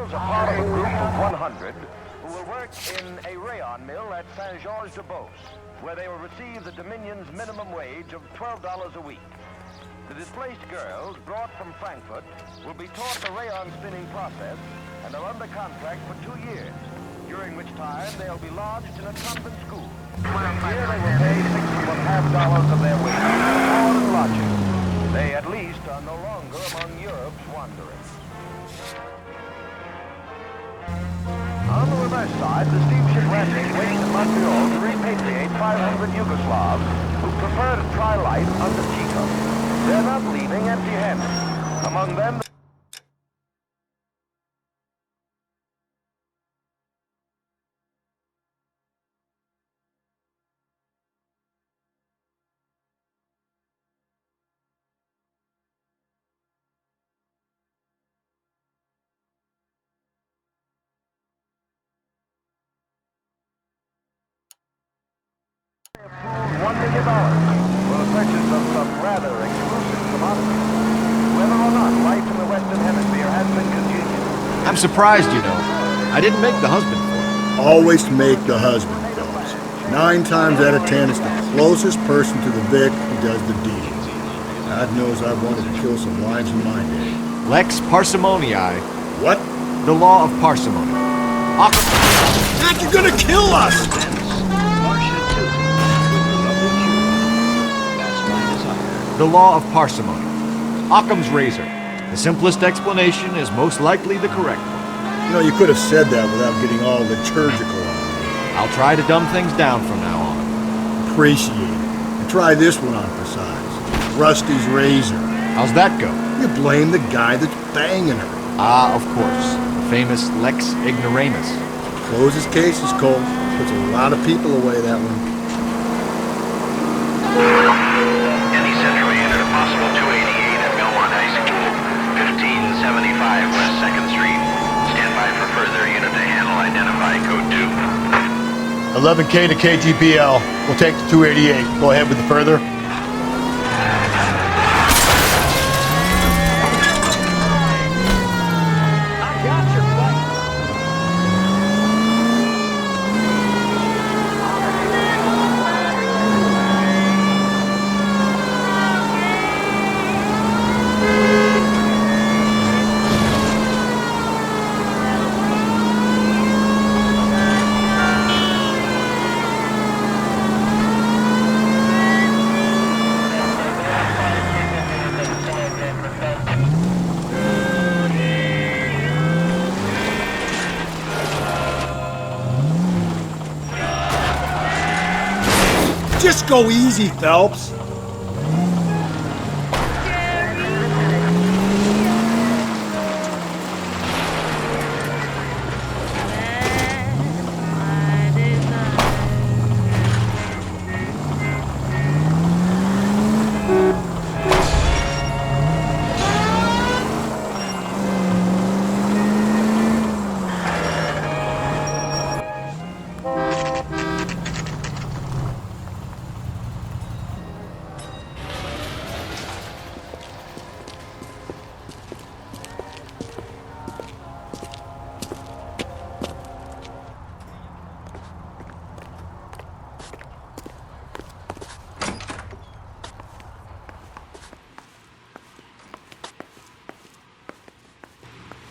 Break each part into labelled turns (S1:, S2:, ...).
S1: girls are part of a group of 100 who will work in a rayon mill at Saint-Georges-de-Beauce, where they will receive the Dominion's minimum wage of $12 a week. The displaced girls, brought from Frankfurt, will be taught the rayon spinning process and are under contract for 2 years, during which time they'll be lodged in a convent school. Here they will pay $6.50 of their wages for board and lodging. They at least are no longer among Europe's wanderers. On the reverse side, the steamship Rapid waits in Montreal to repatriate 500 Yugoslavs who prefer to try life under Tito. They're not leaving empty-handed. Among them, $1 million for the purchase of some rather exclusive commodities. Whether or not life in the Western Hemisphere has been congenial.
S2: I'm surprised, you know. I didn't make the husband for it.
S3: Always make the husband, Phillips. 9 times out of 10, it's the closest person to the Vic who does the deed. God knows I've wanted to kill some wives in my day.
S2: Lex parsimoniae.
S3: What?
S2: The law of parsimony.
S3: God, you're gonna kill us!
S2: The law of parsimony. Occam's razor. The simplest explanation is most likely the correct one.
S3: You know, you could have said that without getting all liturgical on me.
S2: I'll try to dumb things down from now on.
S3: Appreciate it. And try this one on for size. Rusty's razor.
S2: How's that go?
S3: You blame the guy that's banging her.
S2: Ah, of course. The famous Lex ignoramus.
S3: Closes cases, Cole. Puts a lot of people away, that one.
S4: Any Central unit, a possible 288 at Belmont High School, 1575 West 2nd Street. Stand by for further unit to handle. Identify code 2.
S5: 11K to KGPL. We'll take the 288. Go ahead with the further.
S3: Just go easy, Phelps.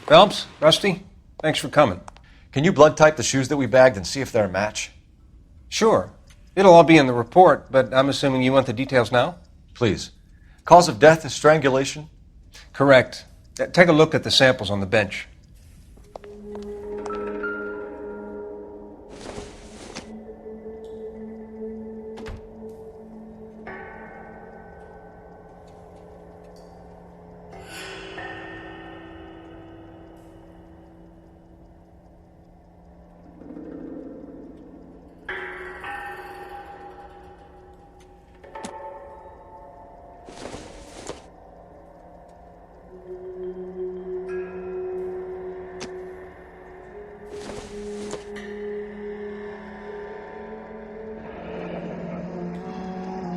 S6: Phelps, Rusty, thanks for coming.
S2: Can you blood type the shoes that we bagged and see if they're a match?
S6: Sure. It'll all be in the report, but I'm assuming you want the details now?
S2: Please. Cause of death is strangulation?
S6: Correct. Take a look at the samples on the bench.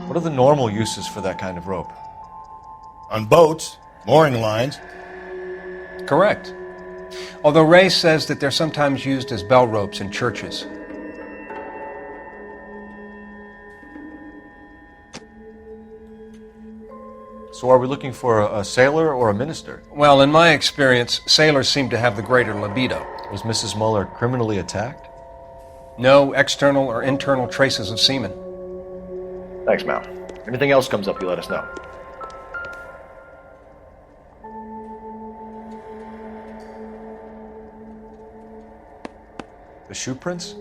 S2: What are the normal uses for that kind of rope?
S5: On boats, mooring lines.
S6: Correct. although Ray says that they're sometimes used as bell ropes in churches.
S2: So are we looking for a sailor or a minister?
S6: Well, in my experience, sailors seem to have the greater libido.
S2: Was Mrs. Muller criminally attacked?
S6: No external or internal traces of semen.
S2: Thanks, Mal. Anything else comes up, you let us know. The shoe prints?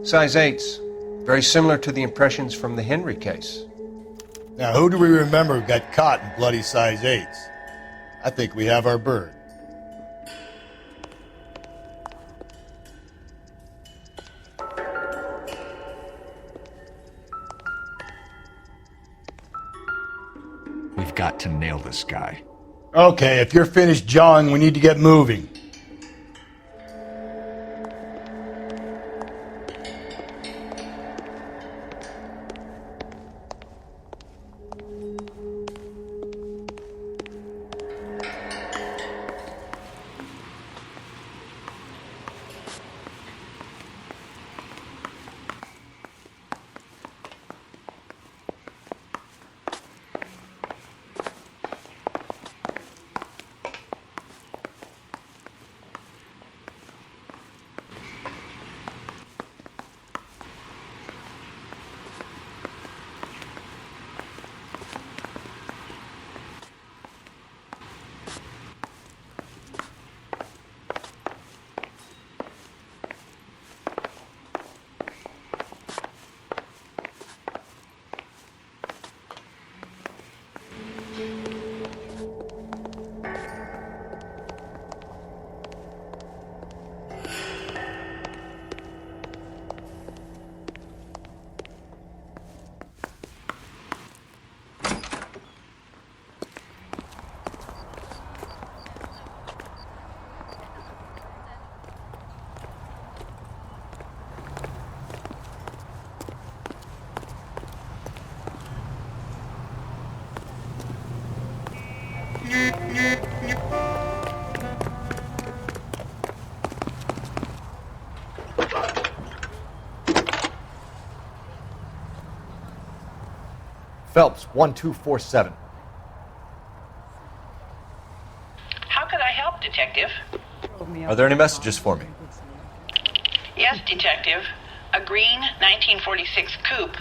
S6: Size 8s. Very similar to the impressions from the Henry case.
S5: Now, who do we remember got caught in bloody size 8s? I think we have our bird.
S2: We've got to nail this guy.
S5: Okay, if you're finished jawing, we need to get moving.
S2: Phelps, 1247.
S7: How could I help, Detective?
S2: Are there any messages for me?
S7: Yes, Detective. A green 1946 coupe,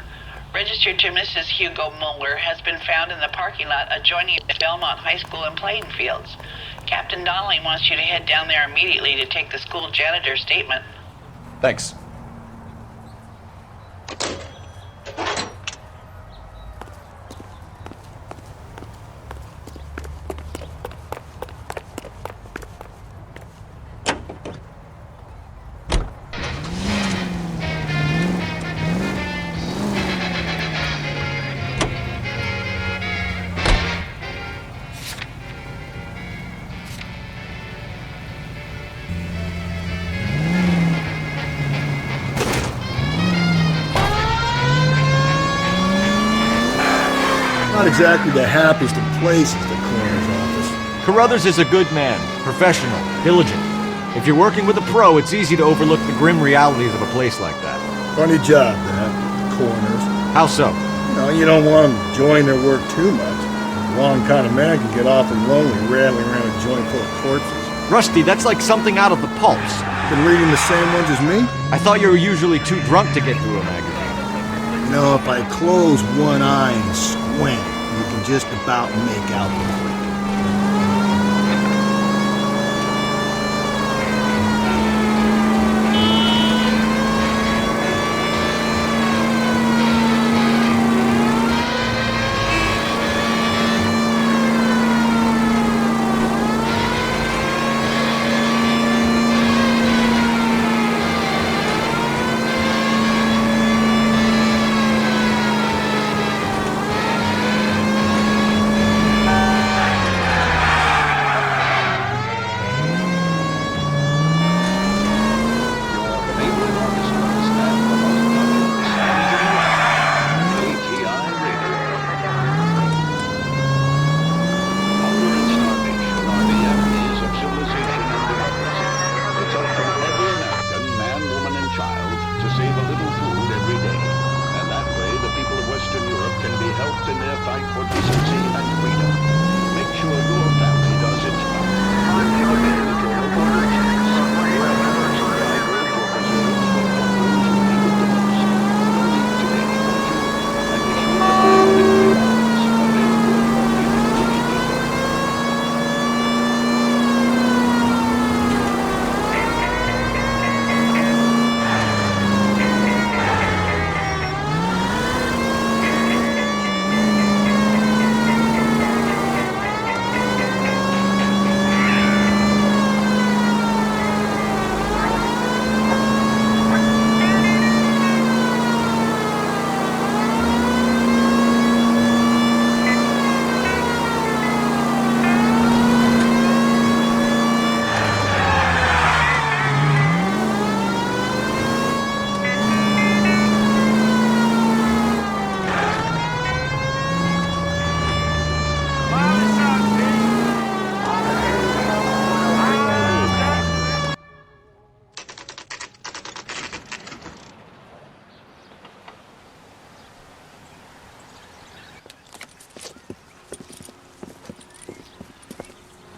S7: registered to Mrs. Hugo Muller, has been found in the parking lot adjoining the Belmont High School and playing fields. Captain Donnelly wants you to head down there immediately to take the school janitor's statement.
S2: Thanks.
S3: Not exactly the happiest of places, the coroner's office.
S2: Carruthers is a good man, professional, diligent. If you're working with a pro, it's easy to overlook the grim realities of a place like that.
S3: Funny job, that, the coroner's.
S2: How so?
S3: You don't want them enjoying their work too much. The wrong kind of man can get awfully lonely rattling around a joint full of corpses.
S2: Rusty, that's like something out of the pulps.
S3: Been reading the same ones as me?
S2: I thought you were usually too drunk to get through a magazine.
S3: If I close one eye and squint, you can just about make out the flick.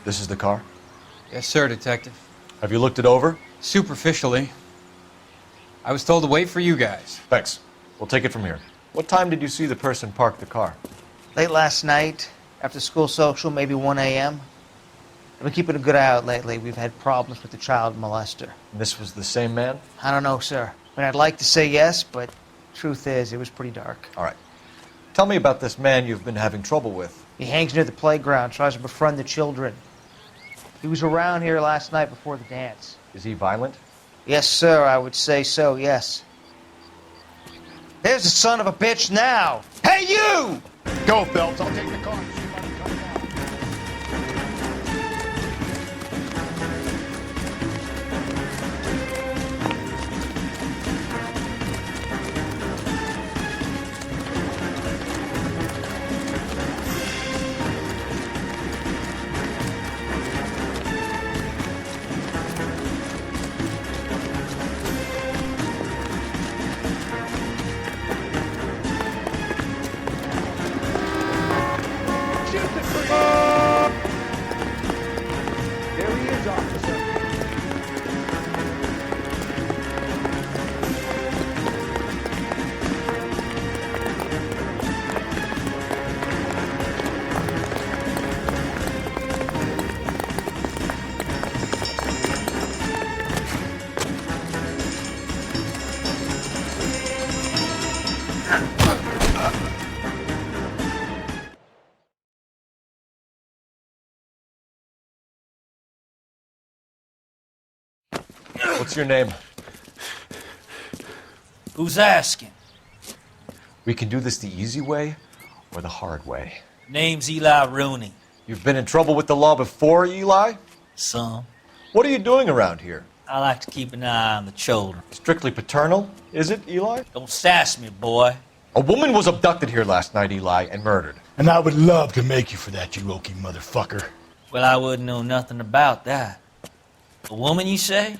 S2: This is the car?
S8: Yes, sir, Detective.
S2: Have you looked it over?
S8: Superficially. I was told to wait for you guys.
S2: Thanks. We'll take it from here. What time did you see the person park the car?
S9: Late last night, after school social, maybe 1 a.m. I've been keeping a good eye out lately. We've had problems with the child molester.
S2: And this was the same man?
S9: I don't know, sir. I mean, I'd like to say yes, but truth is, it was pretty dark.
S2: All right. Tell me about this man you've been having trouble with.
S9: He hangs near the playground, tries to befriend the children. He was around here last night before the dance.
S2: Is he violent?
S9: Yes, sir, I would say so, yes. There's the son of a bitch now! Hey, you!
S3: Go, Phelps. I'll take the car.
S2: What's your name?
S10: Who's asking?
S2: We can do this the easy way or the hard way.
S10: Name's Eli Rooney.
S2: You've been in trouble with the law before, Eli?
S10: Some.
S2: What are you doing around here?
S10: I like to keep an eye on the children.
S2: Strictly paternal, is it, Eli?
S10: Don't sass me, boy.
S2: A woman was abducted here last night, Eli, and murdered.
S3: And I would love to make you for that, you oaky motherfucker.
S10: Well, I wouldn't know nothing about that. A woman, you say?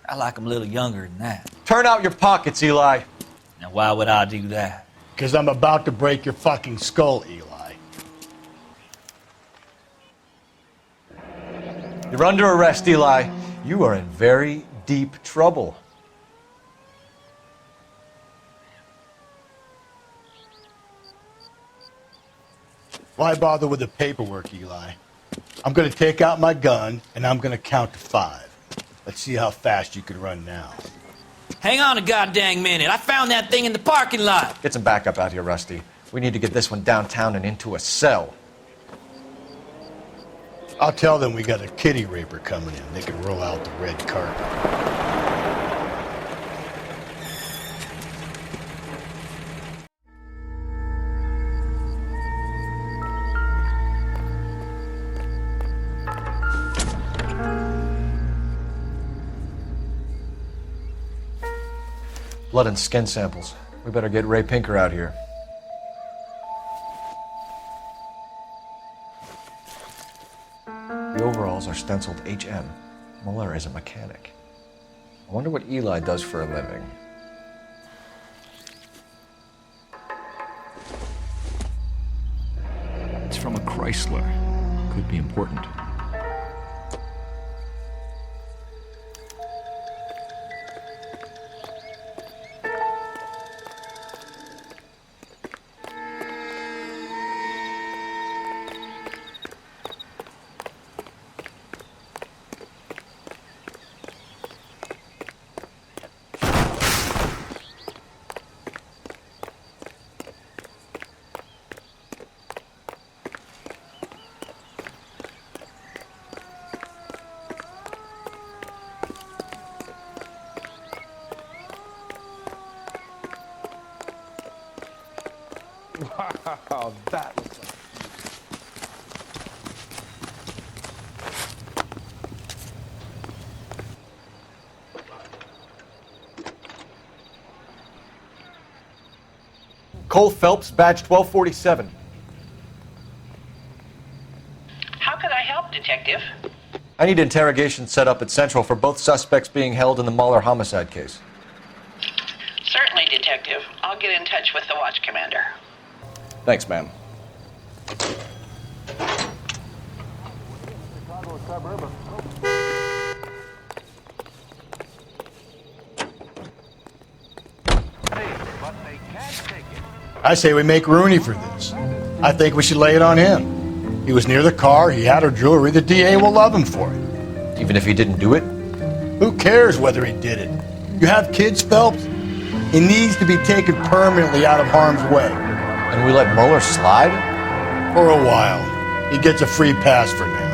S10: I like 'em a little younger than that.
S2: Turn out your pockets, Eli.
S10: Now, why would I do that?
S3: Because I'm about to break your fucking skull, Eli.
S2: You're under arrest, Eli. You are in very deep trouble.
S3: Why bother with the paperwork, Eli? I'm going to take out my gun, and I'm going to count to 5. Let's see how fast you can run now.
S10: Hang on a goddamn minute. I found that thing in the parking lot.
S2: Get some backup out here, Rusty. We need to get this one downtown and into a cell.
S3: I'll tell them we got a kitty raper coming in. They can roll out the red carpet.
S2: Blood and skin samples. We better get Ray Pinker out here. The overalls are stenciled HM. Muller is a mechanic. I wonder what Eli does for a living.
S11: It's from a Chrysler. Could be important.
S6: Wow, that looks like...
S2: Cole Phelps, badge 1247.
S7: How could I help, Detective?
S2: I need interrogation set up at Central for both suspects being held in the Muller homicide case.
S7: Certainly, Detective. I'll get in touch with the watch commander.
S2: Thanks, ma'am.
S1: suburb of... But they can't take it.
S5: I say we make Rooney for this. I think we should lay it on him. He was near the car, he had her jewelry, the DA will love him for it.
S2: Even if he didn't do it?
S5: Who cares whether he did it? You have kids, Phelps? He needs to be taken permanently out of harm's way.
S2: And we let Mueller slide?
S5: For a while. He gets a free pass for now.